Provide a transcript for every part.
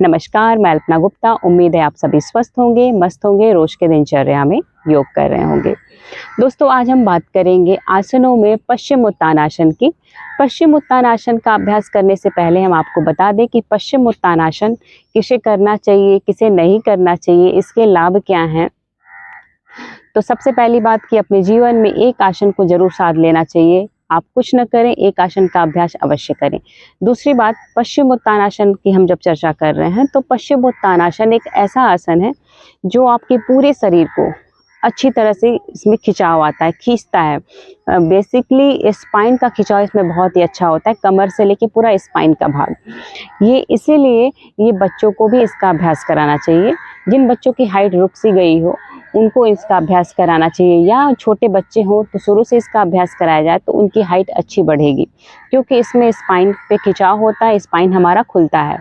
नमस्कार, मैं अल्पना गुप्ता। उम्मीद है आप सभी स्वस्थ होंगे, मस्त होंगे, रोज के दिनचर्या में योग कर रहे होंगे। दोस्तों, आज हम बात करेंगे आसनों में पश्चिम उत्तानासन की। पश्चिम उत्तानासन का अभ्यास करने से पहले हम आपको बता दें कि पश्चिम उत्तानासन किसे करना चाहिए, किसे नहीं करना चाहिए, इसके लाभ क्या हैं। तो सबसे पहली बात कि अपने जीवन में एक आसन को जरूर साथ लेना चाहिए। आप कुछ न करें, एक आसन का अभ्यास अवश्य करें। दूसरी बात, पश्चिम उत्तानासन की हम जब चर्चा कर रहे हैं तो पश्चिम उत्तानासन एक ऐसा आसन है जो आपके पूरे शरीर को अच्छी तरह से इसमें खिंचाव आता है, खींचता है। बेसिकली स्पाइन का खिंचाव इसमें बहुत ही अच्छा होता है, कमर से लेके पूरा स्पाइन का भाग। ये इसीलिए ये बच्चों को भी इसका अभ्यास कराना चाहिए। जिन बच्चों की हाइट रुक सी गई हो उनको इसका अभ्यास कराना चाहिए, या छोटे बच्चे हों तो शुरू से इसका अभ्यास कराया जाए तो उनकी हाइट अच्छी बढ़ेगी, क्योंकि इसमें स्पाइन पे खिंचाव होता है, स्पाइन हमारा खुलता है।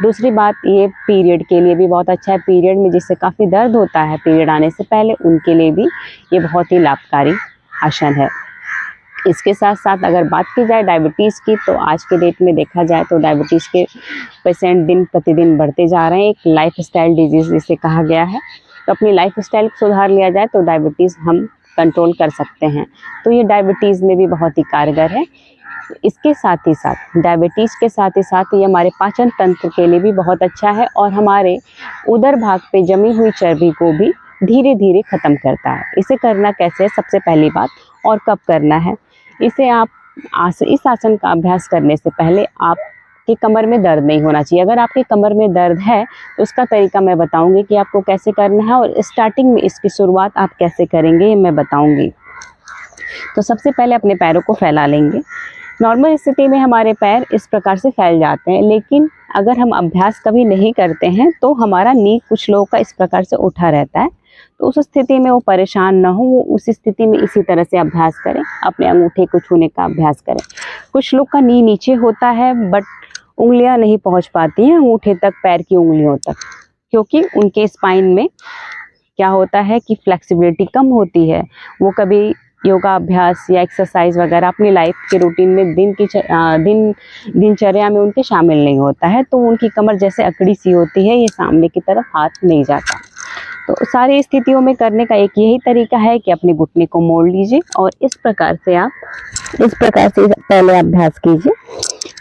दूसरी बात, ये पीरियड के लिए भी बहुत अच्छा है। पीरियड में जिससे काफ़ी दर्द होता है पीरियड आने से पहले, उनके लिए भी ये बहुत ही लाभकारी आसन है। इसके साथ साथ अगर बात की जाए डायबिटीज़ की, तो आज के डेट में देखा जाए तो डायबिटीज़ के पेशेंट दिन प्रतिदिन बढ़ते जा रहे हैं। एक लाइफस्टाइल डिजीज़ जिसे कहा गया है, तो अपनी लाइफस्टाइल को सुधार लिया जाए तो डायबिटीज़ हम कंट्रोल कर सकते हैं। तो ये डायबिटीज़ में भी बहुत ही कारगर है। इसके साथ ही साथ, डायबिटीज़ के साथ ही साथ ये हमारे पाचन तंत्र के लिए भी बहुत अच्छा है और हमारे उदर भाग पे जमी हुई चर्बी को भी धीरे धीरे ख़त्म करता है। इसे करना कैसे है, सबसे पहली बात, और कब करना है। इसे आप इस आसन का अभ्यास करने से पहले आपकी कमर में दर्द नहीं होना चाहिए। अगर आपकी कमर में दर्द है तो उसका तरीका मैं बताऊंगी कि आपको कैसे करना है, और स्टार्टिंग में इसकी शुरुआत आप कैसे करेंगे मैं बताऊंगी। तो सबसे पहले अपने पैरों को फैला लेंगे। नॉर्मल स्थिति में हमारे पैर इस प्रकार से फैल जाते हैं, लेकिन अगर हम अभ्यास कभी नहीं करते हैं तो हमारा नी कुछ लोगों का इस प्रकार से उठा रहता है। तो उस स्थिति में वो परेशान ना हो, वो उस स्थिति में इसी तरह से अभ्यास करें, अपने अंगूठे को छूने का अभ्यास करें। कुछ लोग का नी नीचे होता है बट उंगलियां नहीं पहुंच पाती हैं अंगूठे तक, पैर की उंगलियों तक, क्योंकि उनके स्पाइन में क्या होता है कि फ्लेक्सिबिलिटी कम होती है। वो कभी योगा अभ्यास या एक्सरसाइज वगैरह अपनी लाइफ के रूटीन में दिनचर्या में उनके शामिल नहीं होता है, तो उनकी कमर जैसे अकड़ी सी होती है, ये सामने की तरफ हाथ नहीं जाता। तो सारी स्थितियों में करने का एक यही तरीका है कि अपने घुटने को मोड़ लीजिए और इस प्रकार से पहले अभ्यास कीजिए।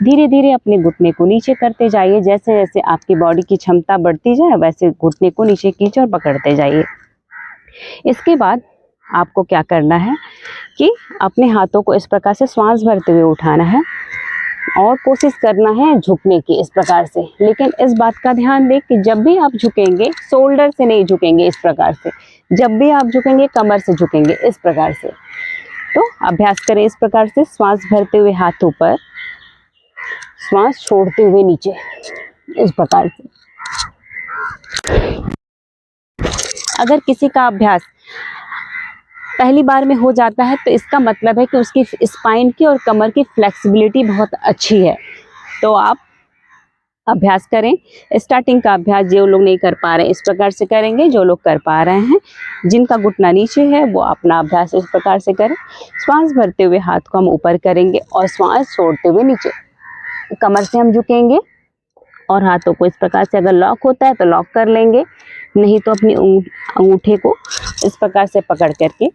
धीरे धीरे अपने घुटने को नीचे करते जाइए। जैसे जैसे आपकी बॉडी की क्षमता बढ़ती जाए वैसे घुटने को नीचे कीजिए और पकड़ते जाइए। इसके बाद आपको क्या करना है कि अपने हाथों को इस प्रकार से श्वास भरते हुए उठाना है और कोशिश करना है झुकने की इस प्रकार से। लेकिन इस बात का ध्यान दें कि जब भी आप झुकेंगे शोल्डर से नहीं झुकेंगे इस प्रकार से, जब भी आप झुकेंगे कमर से झुकेंगे इस प्रकार से। तो अभ्यास करें इस प्रकार से, श्वास भरते हुए हाथ ऊपर, श्वास छोड़ते हुए नीचे, इस प्रकार से। अगर किसी का अभ्यास पहली बार में हो जाता है तो इसका मतलब है कि उसकी स्पाइन की और कमर की फ्लेक्सिबिलिटी बहुत अच्छी है। तो आप अभ्यास करें। स्टार्टिंग का अभ्यास जो लोग नहीं कर पा रहे हैं इस प्रकार से करेंगे, जो लोग कर पा रहे हैं, जिनका घुटना नीचे है वो अपना अभ्यास इस प्रकार से करें। श्वास भरते हुए हाथ को हम ऊपर करेंगे और श्वास छोड़ते हुए नीचे, कमर से हम झुकेंगे और हाथों को इस प्रकार से, अगर लॉक होता है तो लॉक कर लेंगे, नहीं तो अपनी अंगूठे को इस प्रकार से पकड़ करके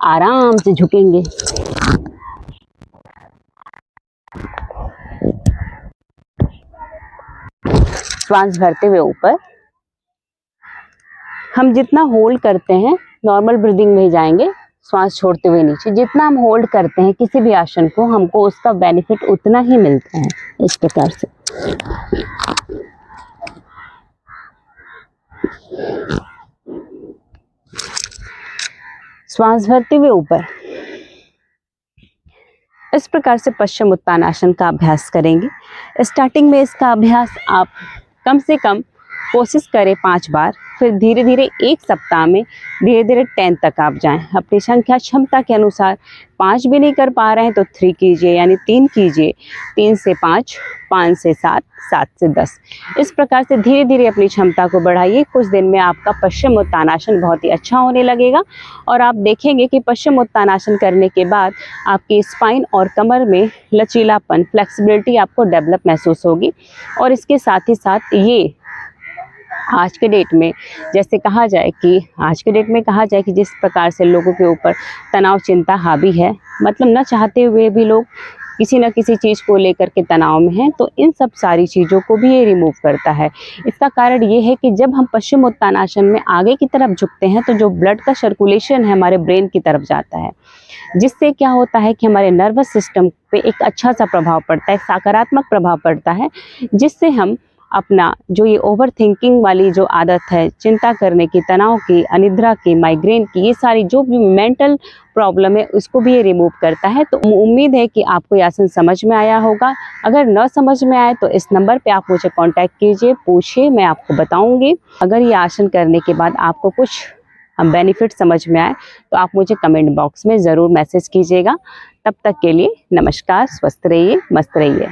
आराम से झुकेंगे। श्वास भरते हुए ऊपर, हम जितना होल्ड करते हैं नॉर्मल ब्रीदिंग में ही जाएंगे। श्वास छोड़ते हुए नीचे, जितना हम होल्ड करते हैं किसी भी आसन को, हमको उसका बेनिफिट उतना ही मिलता है इस प्रकार से। श्वास भरते हुए ऊपर, इस प्रकार से पश्चिम उत्तानासन का अभ्यास करेंगे। स्टार्टिंग में इसका अभ्यास आप कम से कम कोशिश करें 5 बार, फिर धीरे धीरे एक सप्ताह में धीरे धीरे 10 तक आप जाएं। अपनी संख्या क्षमता के अनुसार 5 भी नहीं कर पा रहे हैं तो 3 कीजिए, यानी 3 कीजिए, 3 से 5, 5 से 7, 7 से 10। इस प्रकार से धीरे धीरे अपनी क्षमता को बढ़ाइए। कुछ दिन में आपका पश्चिम उत्तानासन बहुत ही अच्छा होने लगेगा और आप देखेंगे कि पश्चिम उत्तानासन करने के बाद आपकी स्पाइन और कमर में लचीलापन, फ्लेक्सिबिलिटी आपको डेवलप महसूस होगी। और इसके साथ ही साथ ये आज के डेट में जैसे कहा जाए कि जिस प्रकार से लोगों के ऊपर तनाव चिंता हावी है, मतलब न चाहते हुए भी लोग किसी न किसी चीज़ को लेकर के तनाव में हैं, तो इन सब सारी चीज़ों को भी ये रिमूव करता है। इसका कारण ये है कि जब हम पश्चिमोत्तानासन में आगे की तरफ झुकते हैं, तो जो ब्लड का सर्कुलेशन है हमारे ब्रेन की तरफ जाता है, जिससे क्या होता है कि हमारे नर्वस सिस्टम पे एक अच्छा सा प्रभाव पड़ता है, सकारात्मक प्रभाव पड़ता है, जिससे हम अपना जो ये ओवर थिंकिंग वाली जो आदत है, चिंता करने की, तनाव की, अनिद्रा की, माइग्रेन की, ये सारी जो भी मेंटल प्रॉब्लम है उसको भी ये रिमूव करता है। तो उम्मीद है कि आपको ये आसन समझ में आया होगा। अगर न समझ में आए तो इस नंबर पे आप मुझे कांटेक्ट कीजिए, पूछिए, मैं आपको बताऊंगी। अगर ये आसन करने के बाद आपको कुछ बेनिफिट समझ में आए तो आप मुझे कमेंट बॉक्स में ज़रूर मैसेज कीजिएगा। तब तक के लिए नमस्कार, स्वस्थ रहिए, मस्त रहिए।